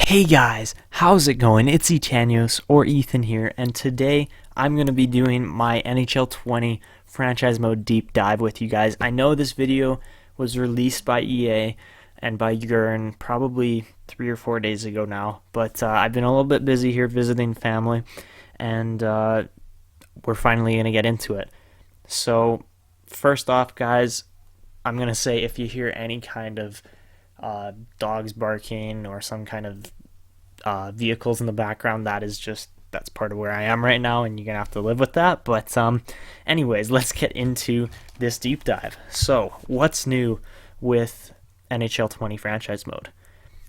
Hey guys, how's it going? It's Etanios or Ethan here, and today I'm going to be doing my NHL 20 franchise mode deep dive with you guys. I know this video was released by EA and by Gurn probably 3 or 4 days ago now, but I've been a little bit busy here visiting family, and we're finally going to get into it. So, first off, guys, I'm going to say if you hear any kind of dogs barking or some kind of vehicles in the background, that's part of where I am right now, and you're gonna have to live with that. But anyways, let's get into this deep dive. So, what's new with NHL 20 franchise mode?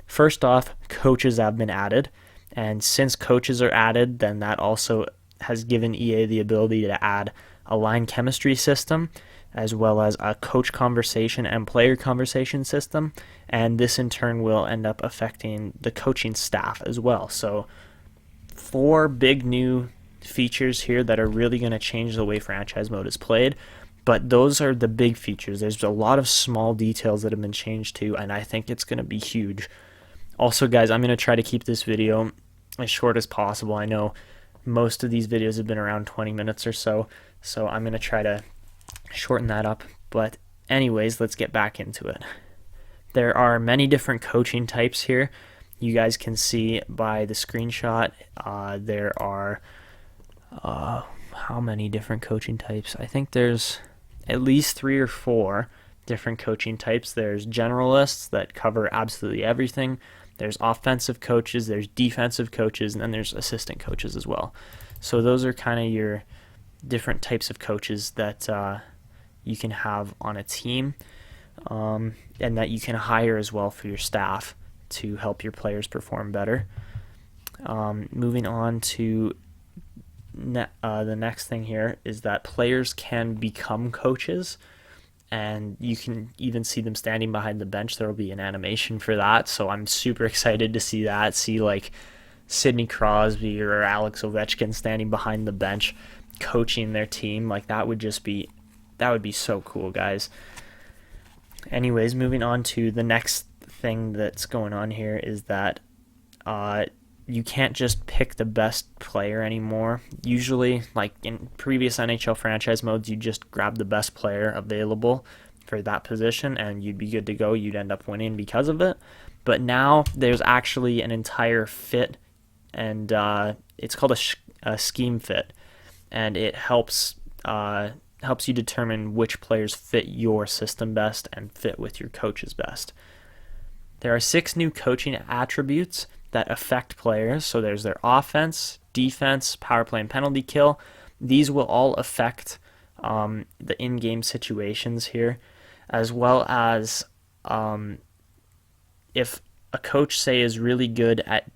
First off, coaches have been added, and since coaches are added, then that also has given EA the ability to add a line chemistry system, as well as a coach conversation and player conversation system, and this in turn will end up affecting the coaching staff as well. So 4 big new features here that are really going to change the way franchise mode is played, but those are the big features. There's a lot of small details that have been changed too, and I think it's going to be huge. Also, guys, I'm going to try to keep this video as short as possible. I know most of these videos have been around 20 minutes or so I'm going to try to shorten that up. But anyways, let's get back into it. There are many different coaching types here. You guys can see by the screenshot, there are how many different coaching types? I think there's at least 3 or 4 different coaching types. There's generalists that cover absolutely everything. There's offensive coaches, there's defensive coaches, and then there's assistant coaches as well. So those are kind of your different types of coaches that you can have on a team, and that you can hire as well for your staff to help your players perform better. Moving on to the next thing here is that players can become coaches, and you can even see them standing behind the bench. There will be an animation for that, so I'm super excited to see that. See like Sidney Crosby or Alex Ovechkin standing behind the bench coaching their team. Like that would be so cool, guys. Anyways, moving on to the next thing that's going on here is that you can't just pick the best player anymore. Usually, like in previous NHL franchise modes, you just grab the best player available for that position and you'd be good to go. You'd end up winning because of it. But now there's actually an entire fit, and it's called a scheme fit, and it helps you determine which players fit your system best and fit with your coaches best. There are 6 new coaching attributes that affect players. So there's their offense, defense, power play, and penalty kill. These will all affect the in-game situations here, as well as if a coach, say, is really good at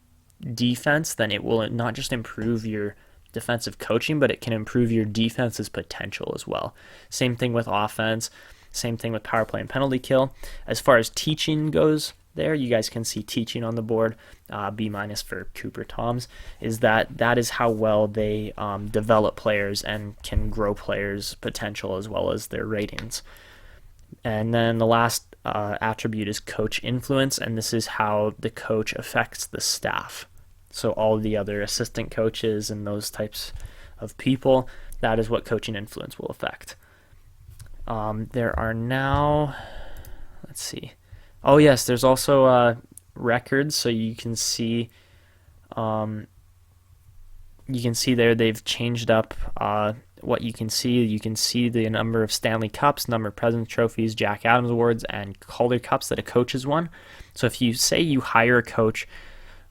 defense, then it will not just improve your defensive coaching, but it can improve your defense's potential as well. Same thing with offense, same thing with power play and penalty kill. As far as teaching goes, there you guys can see teaching on the board, B- for Cooper Toms, is that is how well they develop players and can grow players' potential as well as their ratings. And then the last attribute is coach influence, and this is how the coach affects the staff. So all the other assistant coaches and those types of people, that is what coaching influence will affect. There are now, let's see. Oh yes, there's also records, so you can see there they've changed up what you can see. You can see the number of Stanley Cups, number of President's Trophies, Jack Adams Awards, and Calder Cups that a coach has won. So if you say you hire a coach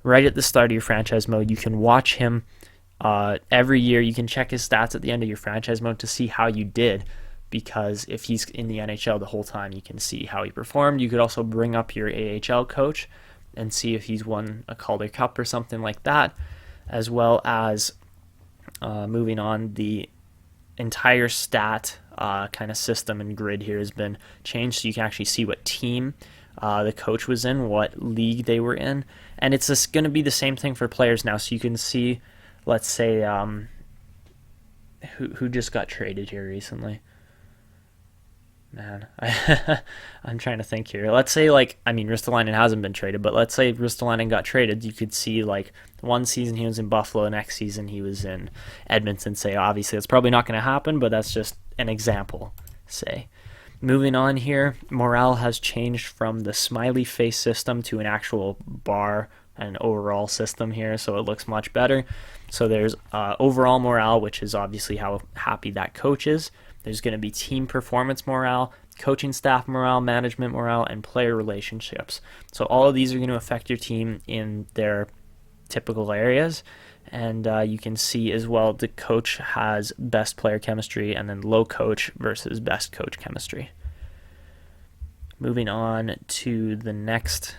right at the start of your franchise mode, you can watch him every year. You can check his stats at the end of your franchise mode to see how you did, because if he's in the NHL the whole time, you can see how he performed. You could also bring up your AHL coach and see if he's won a Calder Cup or something like that, as well as moving on, the entire stat kind of system and grid here has been changed, so you can actually see what team the coach was in, what league they were in, and it's just going to be the same thing for players now. So you can see, let's say, who just got traded here recently. Man, I'm trying to think here. Let's say, like, I mean, Ristolainen hasn't been traded, but let's say Ristolainen got traded. You could see, like, one season he was in Buffalo, next season he was in Edmonton, say. Obviously, that's probably not going to happen, but that's just an example, say. Moving on here, morale has changed from the smiley face system to an actual bar and overall system here, so it looks much better. So there's overall morale, which is obviously how happy that coach is. There's going to be team performance morale, coaching staff morale, management morale, and player relationships. So all of these are going to affect your team in their typical areas. And you can see as well the coach has best player chemistry and then low coach versus best coach chemistry. Moving on to the next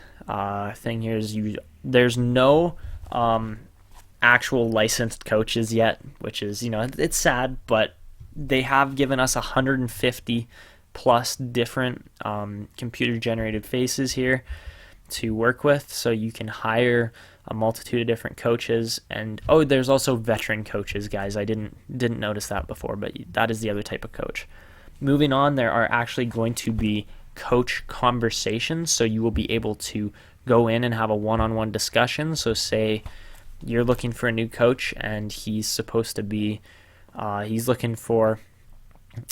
thing here is there's no actual licensed coaches yet, which is, it's sad, but they have given us 150 plus different computer generated faces here to work with, so you can hire a multitude of different coaches. And there's also veteran coaches, guys. I didn't notice that before, but that is the other type of coach. Moving on, there are actually going to be coach conversations, so you will be able to go in and have a one-on-one discussion. So say you're looking for a new coach and he's supposed to be he's looking for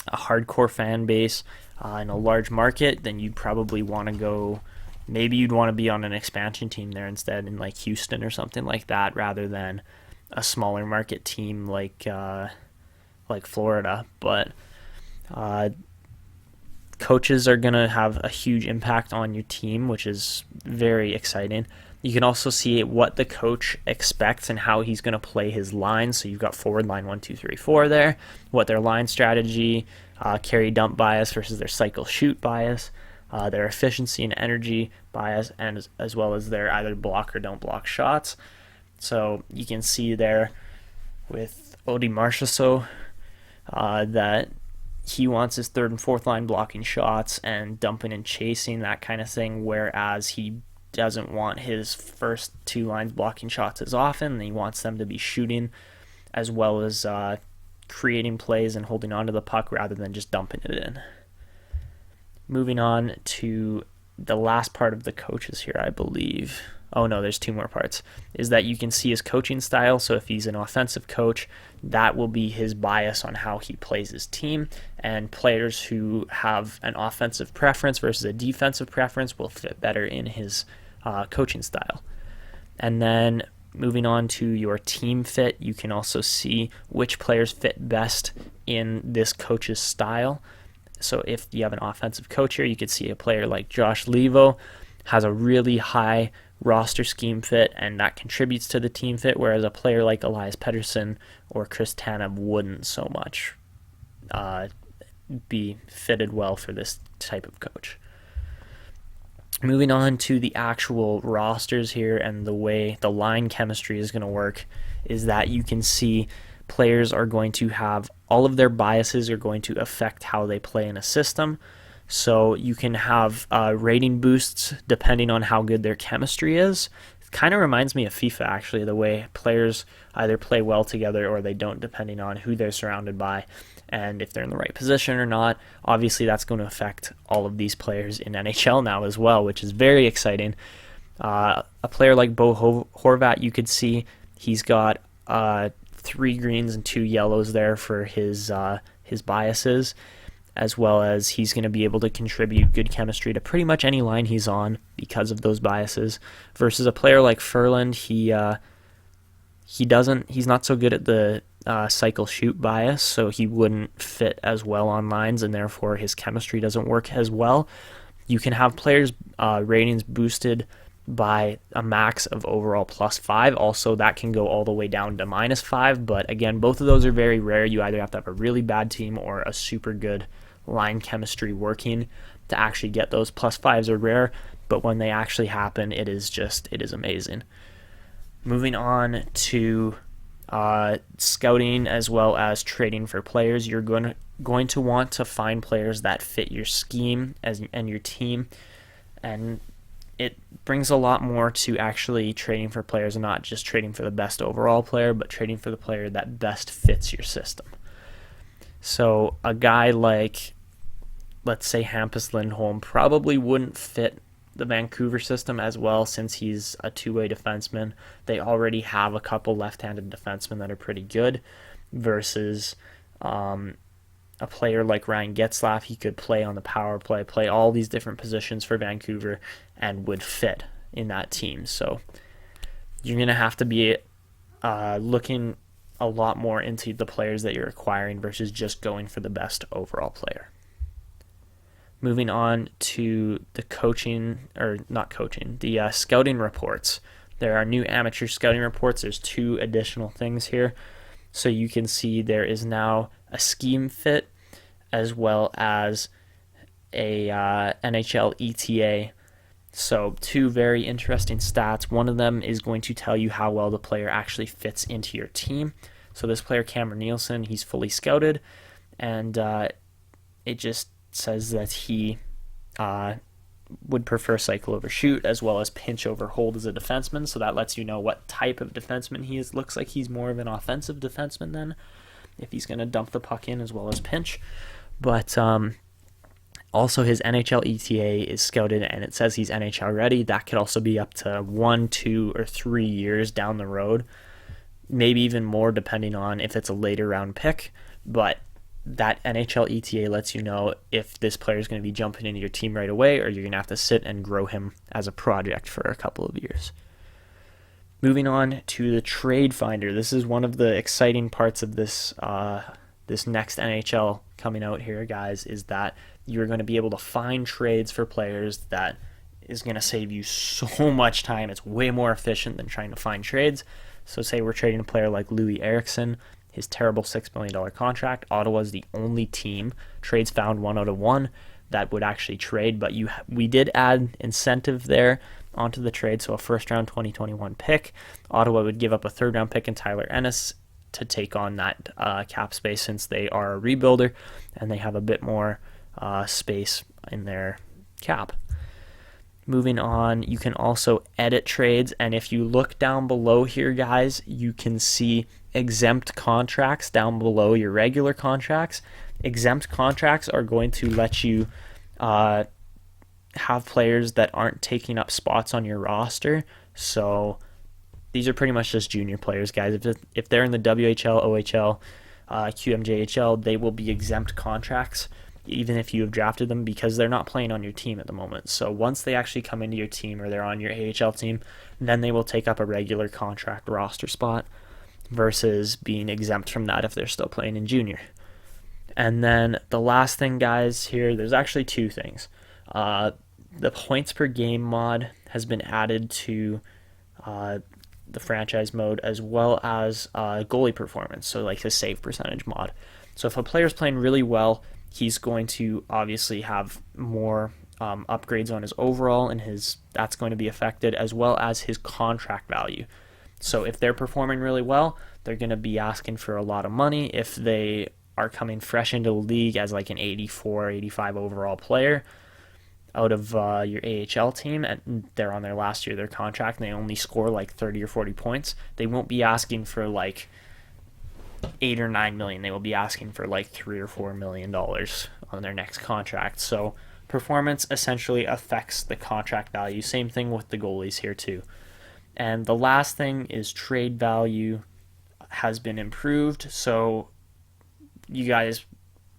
a hardcore fan base in a large market, then you'd probably want to go, maybe you'd want to be on an expansion team there instead, in like Houston or something like that, rather than a smaller market team like Florida. But coaches are going to have a huge impact on your team, which is very exciting. You can also see what the coach expects and how he's going to play his lines. So you've got forward line 1, 2, 3, 4 there, what their line strategy, carry dump bias versus their cycle shoot bias, their efficiency and energy bias, and as well as their either block or don't block shots. So you can see there with Odi Marchessault that he wants his third and fourth line blocking shots and dumping and chasing, that kind of thing, whereas he doesn't want his first two lines blocking shots as often. He wants them to be shooting as well as creating plays and holding onto the puck rather than just dumping it in. Moving on to the last part of the coaches here, I believe. Oh no, there's two more parts. Is that you can see his coaching style. So if he's an offensive coach, that will be his bias on how he plays his team. And players who have an offensive preference versus a defensive preference will fit better in his coaching style. And then moving on to your team fit, you can also see which players fit best in this coach's style. So if you have an offensive coach here, you could see a player like Josh Levo has a really high roster scheme fit, and that contributes to the team fit, whereas a player like Elias Pettersson or Chris Tanev wouldn't so much be fitted well for this type of coach. Moving on to the actual rosters here and the way the line chemistry is going to work is that you can see players are going to have all of their biases are going to affect how they play in a system. So you can have rating boosts depending on how good their chemistry is. It kind of reminds me of FIFA, actually, the way players either play well together or they don't, depending on who they're surrounded by and if they're in the right position or not. Obviously, that's going to affect all of these players in NHL now as well, which is very exciting. A player like Bo Horvat, you could see he's got 3 greens and 2 yellows there for his biases, as well as he's going to be able to contribute good chemistry to pretty much any line he's on because of those biases. Versus a player like Ferland, he's not so good at the cycle shoot bias, so he wouldn't fit as well on lines, and therefore his chemistry doesn't work as well. You can have players' ratings boosted by a max of overall +5. Also, that can go all the way down to -5, but again, both of those are very rare. You either have to have a really bad team or a super good line chemistry working to actually get those +5s. Are rare, but when they actually happen, it is amazing. Moving on to scouting as well as trading for players, you're going to want to find players that fit your scheme and your team, and it brings a lot more to actually trading for players and not just trading for the best overall player, but trading for the player that best fits your system. So a guy like let's say Hampus Lindholm probably wouldn't fit the Vancouver system as well, since he's a two-way defenseman. They already have a couple left-handed defensemen that are pretty good, versus a player like Ryan Getzlaf. He could play on the power play, play all these different positions for Vancouver, and would fit in that team. So you're going to have to be looking a lot more into the players that you're acquiring versus just going for the best overall player. Moving on to the scouting reports. There are new amateur scouting reports. There's 2 additional things here. So you can see there is now a scheme fit as well as a NHL ETA. So 2 very interesting stats. One of them is going to tell you how well the player actually fits into your team. So this player, Cameron Nielsen, he's fully scouted, and it just says that he would prefer cycle over shoot as well as pinch over hold as a defenseman. So that lets you know what type of defenseman he is. Looks like he's more of an offensive defenseman then, if he's going to dump the puck in as well as pinch. But also his NHL ETA is scouted, and it says he's NHL ready. That could also be up to 1, 2, or 3 years down the road, maybe even more depending on if it's a later round pick. But that NHL ETA lets you know if this player is going to be jumping into your team right away, or you're going to have to sit and grow him as a project for a couple of years. Moving on to the trade finder. This is one of the exciting parts of this this next NHL coming out here, guys, is that you're going to be able to find trades for players that is going to save you so much time. It's way more efficient than trying to find trades. So say we're trading a player like Louis Eriksson, his terrible $6 million contract. Ottawa is the only team, trades found 1 out of 1, that would actually trade. But we did add incentive there onto the trade, so a first-round 2021 pick. Ottawa would give up a third-round pick in Tyler Ennis to take on that cap space, since they are a rebuilder and they have a bit more space in their cap. Moving on, you can also edit trades, and if you look down below here, guys, you can see exempt contracts down below your regular contracts. Exempt contracts are going to let you have players that aren't taking up spots on your roster. So these are pretty much just junior players, guys. If they're in the WHL, OHL, QMJHL, they will be exempt contracts, even if you have drafted them, because they're not playing on your team at the moment. So once they actually come into your team, or they're on your AHL team, then they will take up a regular contract roster spot, versus being exempt from that if they're still playing in junior. And then the last thing, guys, here, there's actually 2 things. The points per game mod has been added to the franchise mode, as well as goalie performance, so like the save percentage mod. So if a player's playing really well, he's going to obviously have more upgrades on his overall, and that's going to be affected, as well as his contract value. So if they're performing really well, they're going to be asking for a lot of money. If they are coming fresh into the league as like an 84, 85 overall player out of your AHL team, and they're on their last year of their contract, and they only score like 30 or 40 points, they won't be asking for like 8 or 9 million. They will be asking for like $3 or $4 million on their next contract. So performance essentially affects the contract value. Same thing with the goalies here too. And the last thing is trade value has been improved. So you guys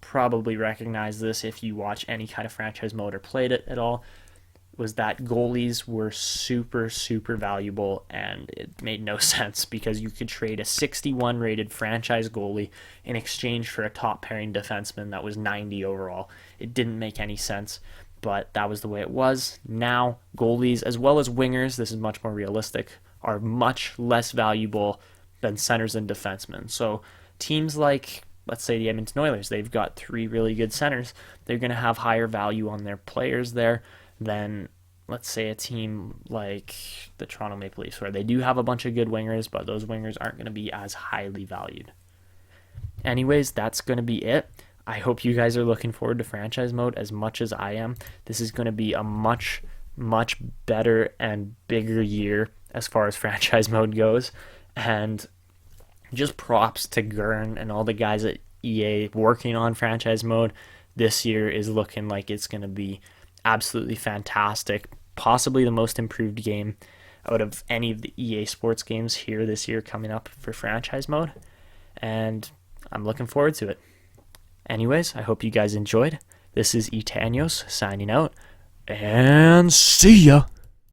probably recognize this if you watch any kind of franchise mode or played it at all, was that goalies were super, super valuable, and it made no sense, because you could trade a 61 rated franchise goalie in exchange for a top pairing defenseman that was 90 overall. It didn't make any sense, but that was the way it was. Now, goalies, as well as wingers, this is much more realistic, are much less valuable than centers and defensemen. So teams like, let's say, the Edmonton Oilers, they've got 3 really good centers. They're going to have higher value on their players there than, let's say, a team like the Toronto Maple Leafs, where they do have a bunch of good wingers, but those wingers aren't going to be as highly valued. Anyways, that's going to be it. I hope you guys are looking forward to franchise mode as much as I am. This is going to be a much, much better and bigger year as far as franchise mode goes. And just props to Gurn and all the guys at EA working on franchise mode. this year is looking like it's going to be absolutely fantastic. Possibly the most improved game out of any of the EA Sports games here this year coming up for franchise mode. And I'm looking forward to it. Anyways, I hope you guys enjoyed. This is Etanios signing out. And see ya!